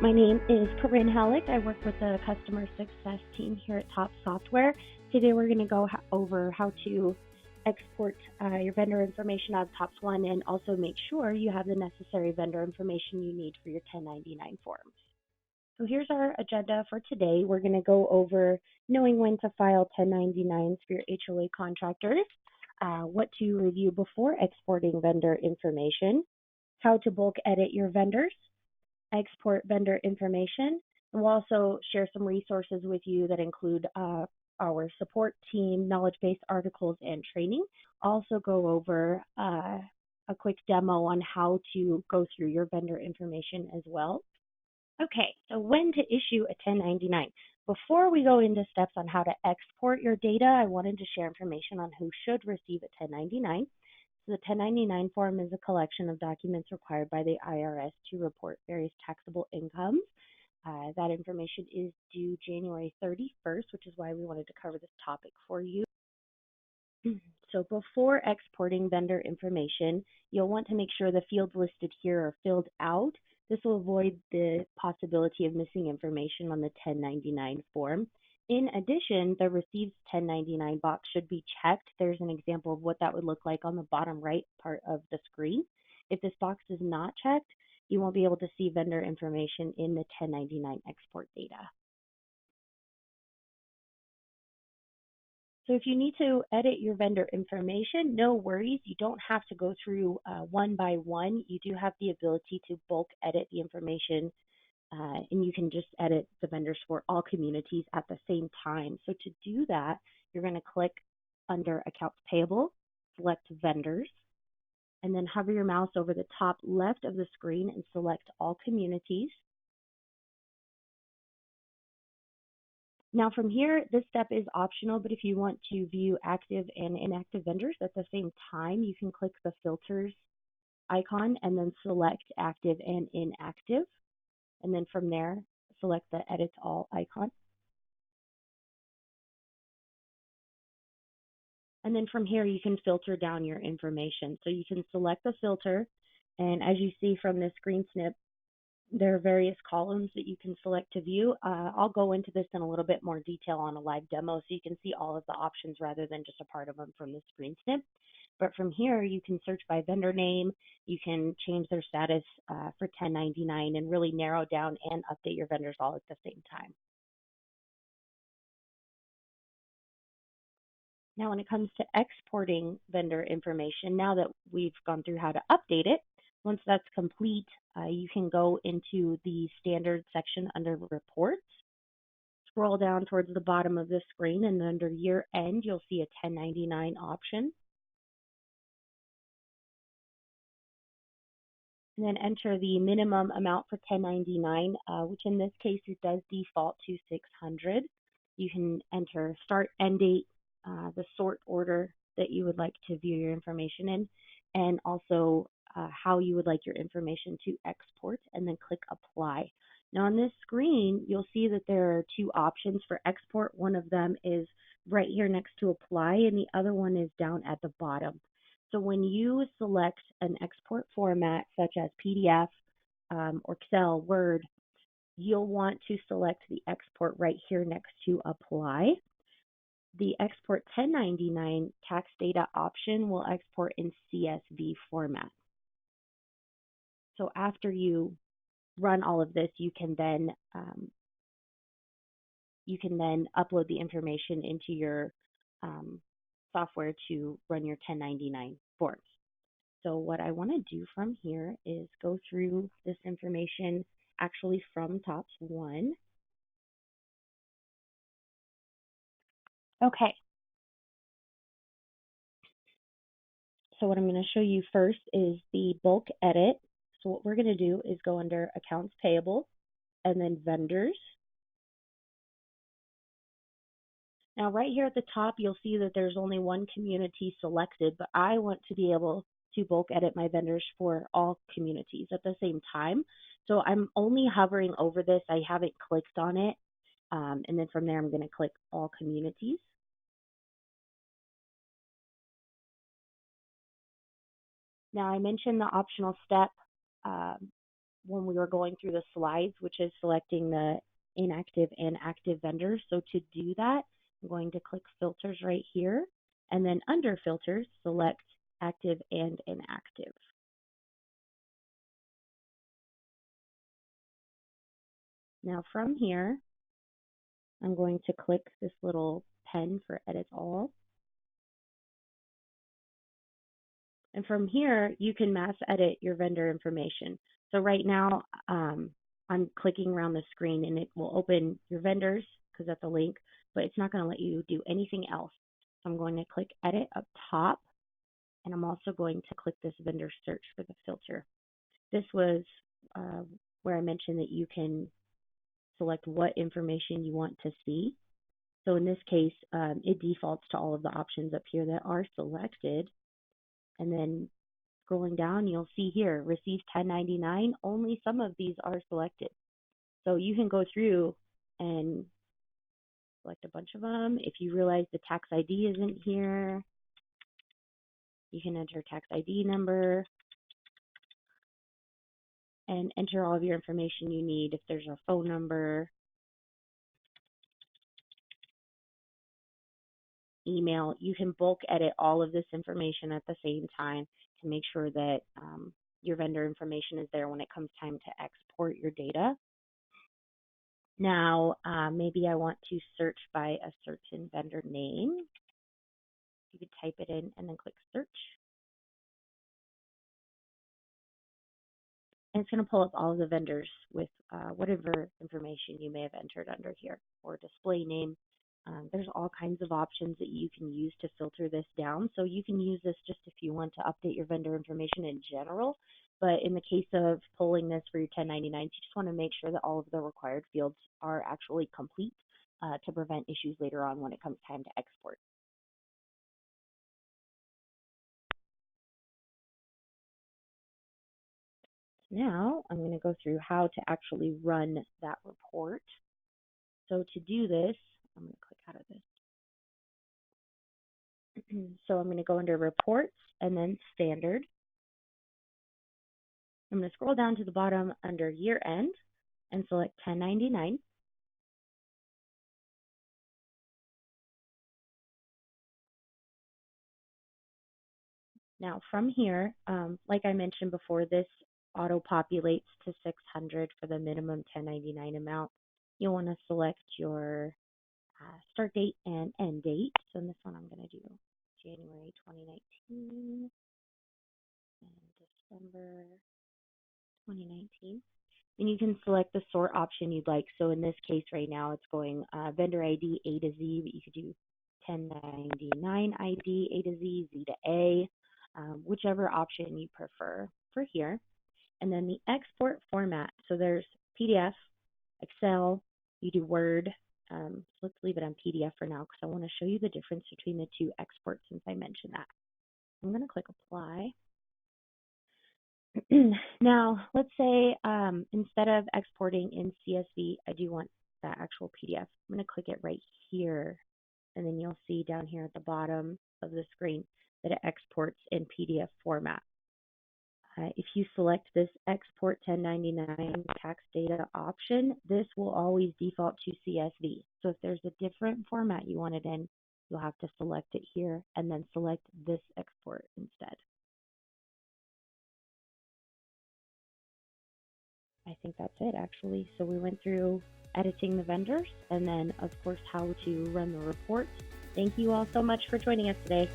My name is Karin Hallock. I work with the customer success team here at Top Software. Today we're going to go over how to export your vendor information out of TOPS 1 and also make sure you have the necessary vendor information you need for your 1099 forms. So here's our agenda for today. We're going to go over knowing when to file 1099s for your HOA contractors, what to review before exporting vendor information, how to bulk edit your vendors, export vendor information, and we'll also share some resources with you that include our support team, knowledge-based articles, and training. Also go over a quick demo on how to go through your vendor information as well. Okay, so when to issue a 1099. Before we go into steps on how to export your data, I wanted to share information on who should receive a 1099. So the 1099 form is a collection of documents required by the IRS to report various taxable incomes. That information is due January 31st, which is why we wanted to cover this topic for you. So before exporting vendor information, you'll want to make sure the fields listed here are filled out. This will avoid the possibility of missing information on the 1099 form. In addition, the Receives 1099 box should be checked. There's an example of what that would look like on the bottom right part of the screen. If this box is not checked, you won't be able to see vendor information in the 1099 export data. So if you need to edit your vendor information, no worries. You don't have to go through one by one. You do have the ability to bulk edit the information, and you can just edit the vendors for all communities at the same time. So to do that, you're going to click under Accounts Payable, select Vendors, and then hover your mouse over the top left of the screen and select All Communities. Now from here, this step is optional, but if you want to view active and inactive vendors at the same time, you can click the Filters icon and then select Active and Inactive. And then from there, select the Edit All icon. And then from here, you can filter down your information. So you can select the filter, and as you see from this screen snip, there are various columns that you can select to view. I'll go into this in a little bit more detail on a live demo so you can see all of the options rather than just a part of them from the screen snip. But from here, you can search by vendor name, you can change their status for 1099 and really narrow down and update your vendors all at the same time. Now, when it comes to exporting vendor information, now that we've gone through how to update it, once that's complete, you can go into the standard section under Reports. Scroll down towards the bottom of the screen, and under Year End, you'll see a 1099 option. And then enter the minimum amount for 1099, which in this case, it does default to $600. You can enter start, end date, the sort order that you would like to view your information in, and also how you would like your information to export, and then click Apply. Now on this screen, you'll see that there are two options for export. One of them is right here next to Apply, and the other one is down at the bottom. So when you select an export format such as PDF or Excel, Word, you'll want to select the export right here next to Apply. The Export 1099 tax data option will export in CSV format. So after you run all of this, you can then upload the information into your software to run your 1099 forms. So what I want to do from here is go through this information actually from TOPS 1. Okay. So what I'm going to show you first is the bulk edit. So what we're going to do is go under Accounts Payable and then Vendors. Now right here at the top, you'll see that there's only one community selected, but I want to be able to bulk edit my vendors for all communities at the same time. So I'm only hovering over this. I haven't clicked on it. And then from there, I'm going to click All Communities. Now I mentioned the optional step when we were going through the slides, which is selecting the inactive and active vendors. So to do that, I'm going to click filters right here, and then under filters, select active and inactive. Now from here, I'm going to click this little pen for edit all. And from here, you can mass edit your vendor information. So right now, I'm clicking around the screen and it will open your vendors because that's a link, but it's not going to let you do anything else. So I'm going to click edit up top, and I'm also going to click this vendor search for the filter. This was where I mentioned that you can select what information you want to see. So in this case, it defaults to all of the options up here that are selected. And then scrolling down, you'll see here, receive 1099, only some of these are selected. So you can go through and select a bunch of them. If you realize the tax ID isn't here, you can enter tax ID number and enter all of your information you need. If there's a phone number, email, you can bulk edit all of this information at the same time to make sure that your vendor information is there when it comes time to export your data. Now, maybe I want to search by a certain vendor name. You could type it in and then click search. And it's going to pull up all of the vendors with whatever information you may have entered under here, or display name. There's all kinds of options that you can use to filter this down. So you can use this just if you want to update your vendor information in general. But in the case of pulling this for your 1099s, you just want to make sure that all of the required fields are actually complete to prevent issues later on when it comes time to export. Now I'm going to go through how to actually run that report. So to do this, I'm going to click out of this. So I'm going to go under reports and then standard. I'm going to scroll down to the bottom under year end and select 1099. Now from here, like I mentioned before, this auto populates to 600 for the minimum 1099 amount. You'll want to select your start date and end date. So in this one, I'm going to do January 2019 and December 2019. And you can select the sort option you'd like. So in this case right now, it's going vendor ID A to Z, but you could do 1099 ID A to Z, Z to A, whichever option you prefer for here. And then the export format. So there's PDF, Excel, you do Word. So let's leave it on PDF for now because I want to show you the difference between the two exports since I mentioned that. I'm going to click apply. Now, let's say instead of exporting in CSV, I do want that actual PDF. I'm going to click it right here, and then you'll see down here at the bottom of the screen that it exports in PDF format. If you select this Export 1099 tax data option, this will always default to CSV. So if there's a different format you want it in, you'll have to select it here and then select this export instead. I think that's it actually. So we went through editing the vendors and then of course how to run the reports. Thank you all so much for joining us today.